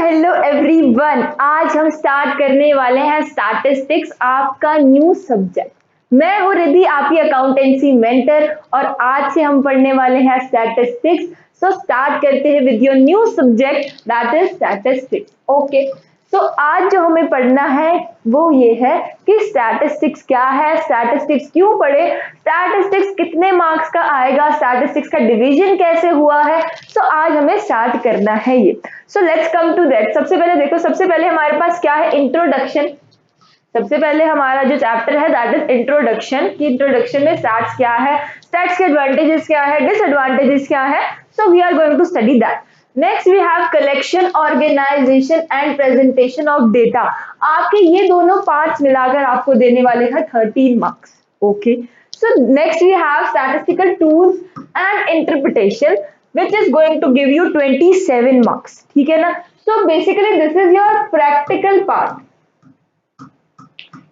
Hello everyone, आज हम start करने वाले हैं स्टैटिस्टिक्स, आपका न्यू सब्जेक्ट। मैं हूँ रिद्धि, आपकी अकाउंटेंसी मेंटर, और आज से हम पढ़ने वाले हैं स्टैटिस्टिक्स। सो स्टार्ट करते हैं with your new subject that is statistics. Okay, तो आज जो हमें पढ़ना है वो ये है कि स्टैटिस्टिक्स क्या है, स्टैटिस्टिक्स क्यों पढ़े, स्टैटिस्टिक्स कितने मार्क्स का आएगा, स्टैटिस्टिक्स का डिवीजन कैसे हुआ है। सो आज हमें स्टार्ट करना है ये। So let's come to that. सबसे पहले देखो, सबसे पहले हमारे पास क्या है, इंट्रोडक्शन। सबसे पहले हमारा जो चैप्टर है दैट इज इंट्रोडक्शन। कि इंट्रोडक्शन में स्टैट्स क्या है, स्टैट्स के एडवांटेजेस क्या है, डिसएडवांटेजेस क्या है। So we are going to study that. Next we have collection, organisation and presentation of data. आपके ये दोनों पार्ट्स मिलाकर आपको देने वाले हैं 13 marks. Okay, so next we have statistical tools and interpretation which is going to give you 27 marks। ठीक है ना। so basically this is your practical part।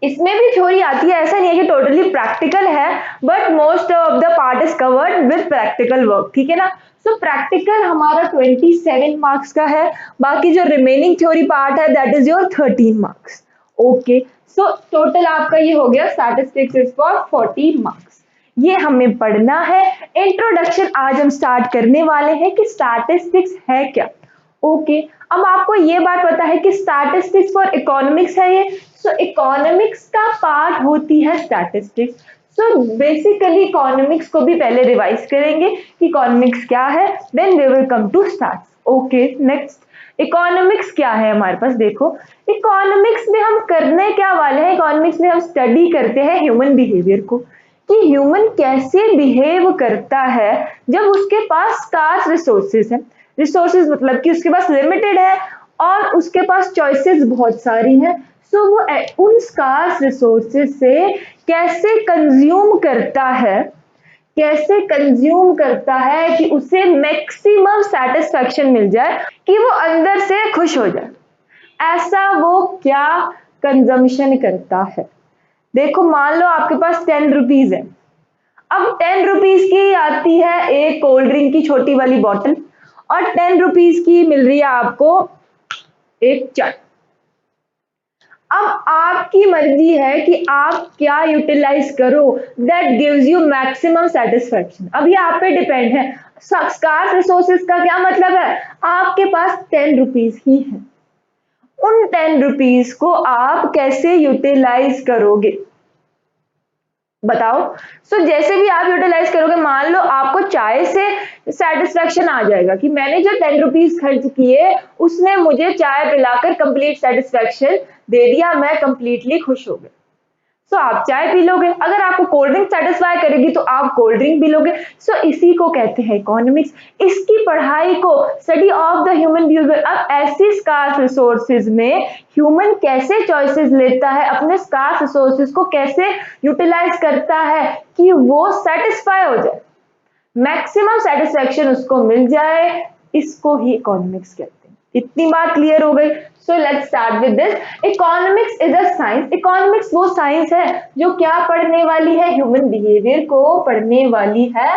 इसमें भी थ्योरी आती है, ऐसा नहीं है कि टोटली प्रैक्टिकल है, but most of the part is covered with practical work. ठीक है ना। सो प्रैक्टिकल हमारा 27 मार्क्स का है, बाकी जो रिमेनिंग थ्योरी पार्ट है that is your 13 marks. Okay, so total आपका ये हो गया स्टैटिस्टिक्स इज फॉर 40 मार्क्स। ये हमें पढ़ना है। इंट्रोडक्शन आज हम स्टार्ट करने वाले हैं कि स्टैटिस्टिक्स है क्या। ओके, अब आपको ये बात पता है कि स्टैटिस्टिक्स फॉर इकोनॉमिक्स है ये। सो इकोनॉमिक्स का पार्ट होती है स्टैटिस्टिक्स। सो बेसिकली इकोनॉमिक्स को भी पहले रिवाइज करेंगे कि इकोनॉमिक्स क्या है, then we will come to stats. Okay, next economics क्या है हमारे पास। देखो, इकोनॉमिक्स में हम करने क्या वाले हैं, इकोनॉमिक्स में हम स्टडी करते हैं ह्यूमन बिहेवियर को, कि ह्यूमन कैसे बिहेव करता है जब उसके पास स्कार्स रिसोर्सेज है। रिसोर्सेज मतलब कि उसके पास लिमिटेड है और उसके पास चॉइसेस बहुत सारी हैं। सो वो उन स्कार्स रिसोर्सेज से कैसे कंज्यूम करता है, कैसे कंज्यूम करता है कि उसे मैक्सिमम सेटिस्फैक्शन मिल जाए, कि वो अंदर से खुश हो जाए। ऐसा वो क्या कंजम्पशन करता है। देखो, मान लो आपके पास 10 रुपीज है। अब 10 रुपीज की आती है एक कोल्ड ड्रिंक की छोटी वाली बॉटल, और 10 रुपीज की मिल रही है आपको एक चाय। अब आपकी मर्जी है कि आप क्या यूटिलाइज करो that gives you maximum satisfaction. अब ये आप पे डिपेंड है। स्कार्स रिसोर्सेज का क्या मतलब है, आपके पास 10 रुपीज ही है, उन 10 रुपीज को आप कैसे यूटिलाइज करोगे, बताओ। सो जैसे भी आप यूटिलाइज करोगे, मान लो आपको चाय से सेटिस्फैक्शन आ जाएगा कि मैंने जो 10 रुपीज खर्च किए उसने मुझे चाय पिलाकर कंप्लीट सेटिस्फैक्शन दे दिया, मैं कंप्लीटली खुश हो गया। सो आप चाय पी लोगे। अगर आपको कोल्ड ड्रिंक सेटिस्फाई करेगी तो आप कोल्ड ड्रिंक पी लोगे। सो इसी को कहते हैं इकोनॉमिक्स। इसकी पढ़ाई को study of the human behaviour. अब ऐसी स्कार्स रिसोर्सेज में ह्यूमन कैसे चॉइसेस लेता है, अपने स्कार्स रिसोर्सेज को कैसे यूटिलाइज करता है कि वो सेटिस्फाई हो जाए, मैक्सिमम सेटिस्फैक्शन उसको मिल जाए, इसको ही इकोनॉमिक्स कहते हैं। इतनी बात क्लियर हो गई। So let's start with this. Economics is a science. Economics वो साइंस है जो क्या पढ़ने वाली है, ह्यूमन बिहेवियर को पढ़ने वाली है।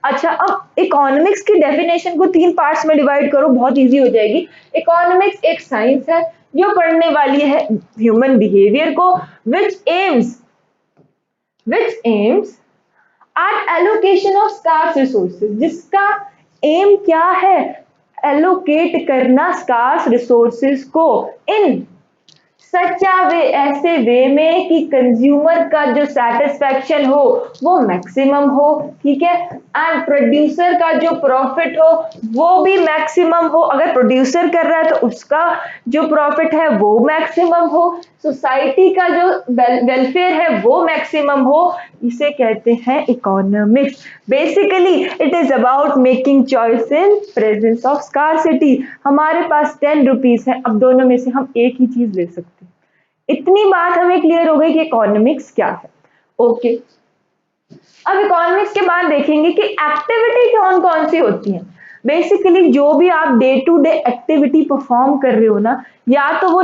अच्छा, अब इकोनॉमिक्स की डेफिनेशन को 3 पार्ट्स में डिवाइड करो, बहुत इजी हो जाएगी। इकोनॉमिक्स एक साइंस है जो पढ़ने वाली है ह्यूमन बिहेवियर को, which aims at allocation of scarce resources. जिसका एम क्या है, एलोकेट करना स्कार्स रिसोर्सेज को इन सच वे, ऐसे वे में कि कंज्यूमर का जो सेटिस्फैक्शन हो वो मैक्सिमम हो। ठीक है, एंड प्रोड्यूसर का जो प्रॉफिट हो वो भी मैक्सिमम हो। अगर प्रोड्यूसर कर रहा है तो उसका जो प्रॉफिट है वो मैक्सिमम हो। सोसाइटी का जो वेलफेयर है वो मैक्सिमम हो। इसे कहते हैं economics. Basically it is about making choice in presence of scarcity. हमारे पास 10 रुपीज है, अब दोनों में से हम एक ही चीज ले सकते हैं। इतनी बात हमें क्लियर हो गई कि इकोनॉमिक्स क्या है। ओके, अब इकोनॉमिक्स के बाद देखेंगे कि एक्टिविटी कौन कौन सी होती है। बेसिकली जो भी आप day to day activity perform कर रहे हो ना, या तो वो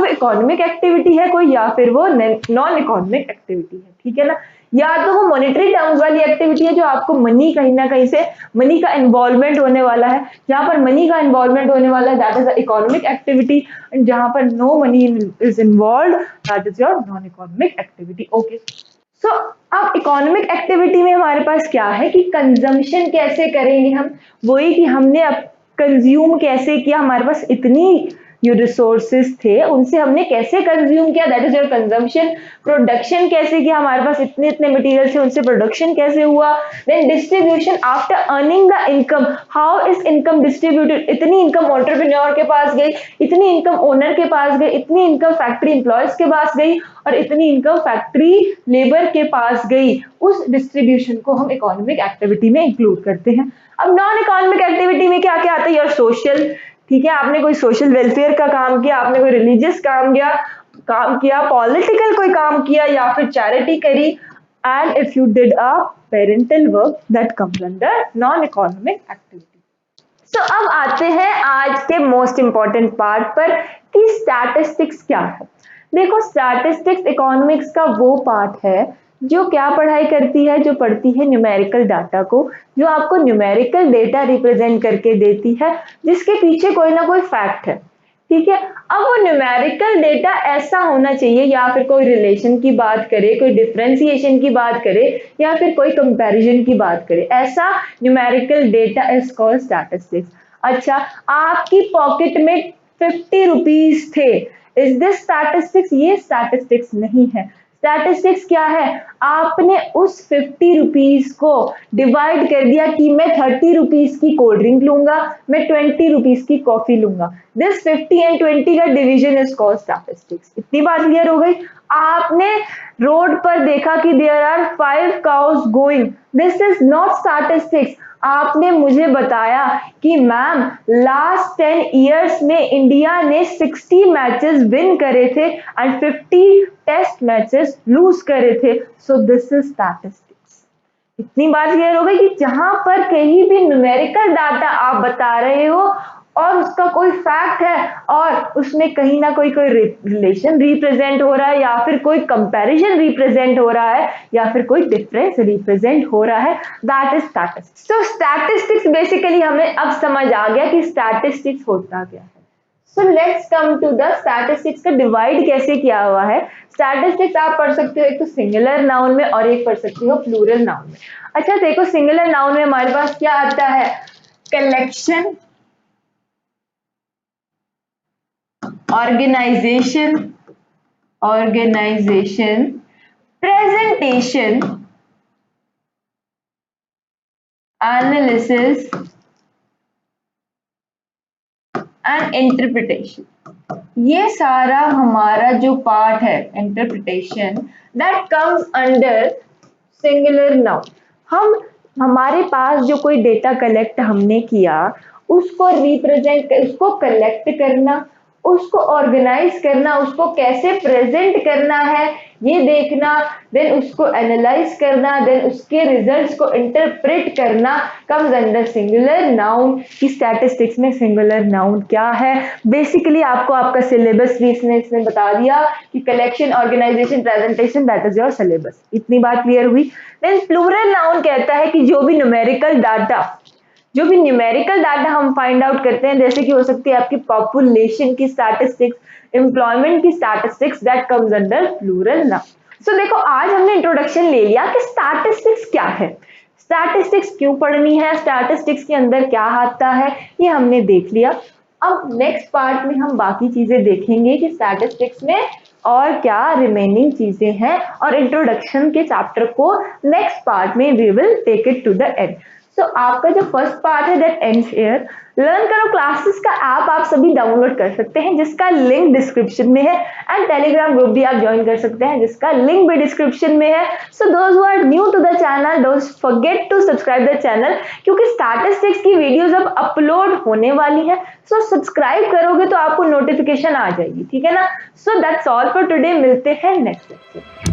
इकोनॉमिक एक्टिविटी है कोई, या फिर वो नॉन इकोनॉमिक एक्टिविटी है। ठीक है ना। या तो वो मॉनेटरी टर्म्स वाली एक्टिविटी है जो आपको मनी कहीं ना कहीं से मनी का इन्वॉल्वमेंट होने वाला है, जहां पर मनी का इन्वॉल्वमेंट होने वाला है that is economic activity, and जहां पर no money is involve that is your non economic activity. Okay, so अब इकोनॉमिक एक्टिविटी में हमारे पास क्या है कि कंजम्पशन कैसे करेंगे हम, वही कि हमने अब कंज्यूम कैसे किया, हमारे पास इतनी जो रिसोर्सेज थे उनसे हमने कैसे कंज्यूम किया that is your consumption. Production कैसे किया, हमारे पास इतने इतने मटेरियल थे उनसे प्रोडक्शन कैसे हुआ। Then distribution, after earning the income how is income distributed, इतनी इनकम एंटरप्रेन्योर के पास गई, इतनी इनकम ओनर के पास गई, इतनी इनकम फैक्ट्री एम्प्लॉयज के पास गई और इतनी इनकम फैक्ट्री लेबर के पास गई। उस डिस्ट्रीब्यूशन को हम इकोनॉमिक एक्टिविटी में इंक्लूड करते हैं। अब नॉन इकोनॉमिक एक्टिविटी में क्या क्या आता है, योर सोशल, ठीक है, आपने कोई सोशल वेलफेयर का काम किया, आपने कोई रिलीजियस काम किया, पॉलिटिकल कोई काम किया या फिर चैरिटी करी, and if you did a parental work that comes under non economic activity. So अब आते हैं आज के मोस्ट इंपॉर्टेंट पार्ट पर कि स्टैटिस्टिक्स क्या है। देखो, स्टैटिस्टिक्स इकोनॉमिक्स का वो पार्ट है जो क्या पढ़ाई करती है, जो पढ़ती है न्यूमेरिकल डाटा को, जो आपको न्यूमेरिकल डेटा रिप्रेजेंट करके देती है जिसके पीछे कोई ना कोई फैक्ट है, ठीक है। अब वो न्यूमेरिकल डेटा ऐसा होना चाहिए, या फिर कोई रिलेशन की बात करे, कोई डिफरेंशिएशन की बात करे या फिर कोई कंपैरिजन की बात करे, ऐसा numerical data is called statistics. अच्छा, आपकी पॉकेट में 50 रुपीज थे, इज दिस स्टैटिस्टिक्स? ये स्टैटिस्टिक्स नहीं है। स्टैटिस्टिक्स क्या है, आपने उस 50 रुपीज को डिवाइड कर दिया कि मैं 30 रुपीज की कोल्ड ड्रिंक लूंगा, मैं 20 रुपीज की कॉफी लूंगा, दिस 50 एंड 20 का डिवीजन इज कॉल्ड स्टैटिस्टिक्स। इतनी बात क्लियर हो गई। आपने रोड पर देखा कि there are 5 cows going, this is not statistics. आपने मुझे बताया कि मैम लास्ट 10 इयर्स में इंडिया ने 60 मैचेस विन करे थे एंड 50 टेस्ट मैचेस लूज करे थे, सो दिस इज स्टैटिस्टिक्स। इतनी बात क्लियर हो गई कि जहां पर कहीं भी न्यूमेरिकल डाटा आप बता रहे हो और उसका कोई फैक्ट है और उसमें कहीं ना कोई रिलेशन रिप्रेजेंट हो रहा है या फिर कोई कंपैरिजन रिप्रेजेंट हो रहा है या फिर कोई डिफरेंस रिप्रेजेंट हो रहा है, दैट इज स्टैटिस्टिक्स। तो स्टैटिस्टिक्स बेसिकली हमें अब समझ आ गया कि स्टैटिस्टिक्स होता क्या है। So let's come to the statistics का डिवाइड कैसे किया हुआ है। स्टैटिस्टिक्स आप पढ़ सकते हो एक तो सिंगुलर नाउन में और एक पढ़ सकते हो प्लूरल नाउन में। अच्छा देखो, सिंगुलर नाउन में हमारे पास क्या आता है, collection, organisation, presentation, analysis and interpretation. ये सारा हमारा जो पार्ट है interpretation that comes under singular noun. हमारे पास जो कोई डेटा कलेक्ट हमने किया उसको रिप्रेजेंट, उसको कलेक्ट करना, उसको ऑर्गेनाइज करना, उसको कैसे प्रेजेंट करना है ये देखना, देन उसको एनालाइज करना, देन उसके रिजल्ट्स को इंटरप्रेट करना कम्स अंडर सिंगुलर नाउन। की स्टैटिस्टिक्स में सिंगुलर नाउन क्या है, बेसिकली आपको आपका सिलेबस भी इसने बता दिया कि collection, organisation, presentation, that is your syllabus. इतनी बात क्लियर हुई। देन प्लूरल नाउन कहता है कि जो भी न्यूमेरिकल डाटा हम फाइंड आउट करते हैं, जैसे कि हो सकती है आपकी पॉपुलेशन की स्टैटिस्टिक्स, एम्प्लॉयमेंट की statistics, that comes under plural noun. So देखो, आज हमने इंट्रोडक्शन ले लिया कि स्टैटिस्टिक्स क्या है, स्टैटिस्टिक्स क्यों पढ़नी है, स्टैटिस्टिक्स के अंदर क्या आता है, ये हमने देख लिया। अब नेक्स्ट पार्ट में हम बाकी चीजें देखेंगे कि स्टैटिस्टिक्स में और क्या रिमेनिंग चीजें हैं, और इंट्रोडक्शन के चैप्टर को नेक्स्ट पार्ट में we will take it to the end. So आपका जो फर्स्ट पार्ट है दैट एंड्स हियर। लर्न करो क्लासेस का ऐप आप सभी डाउनलोड कर सकते हैं जिसका लिंक डिस्क्रिप्शन में है, एंड टेलीग्राम ग्रुप भी आप ज्वाइन कर सकते हैं जिसका लिंक भी डिस्क्रिप्शन में है। So those who are new to the channel, don't forget to subscribe the channel, क्योंकि स्टैटिस्टिक्स की वीडियोस अब अपलोड होने वाली है। सो सब्सक्राइब करोगे तो आपको नोटिफिकेशन आ जाएगी, ठीक है ना। So that's all for today, मिलते हैं नेक्स्ट लेक्चर।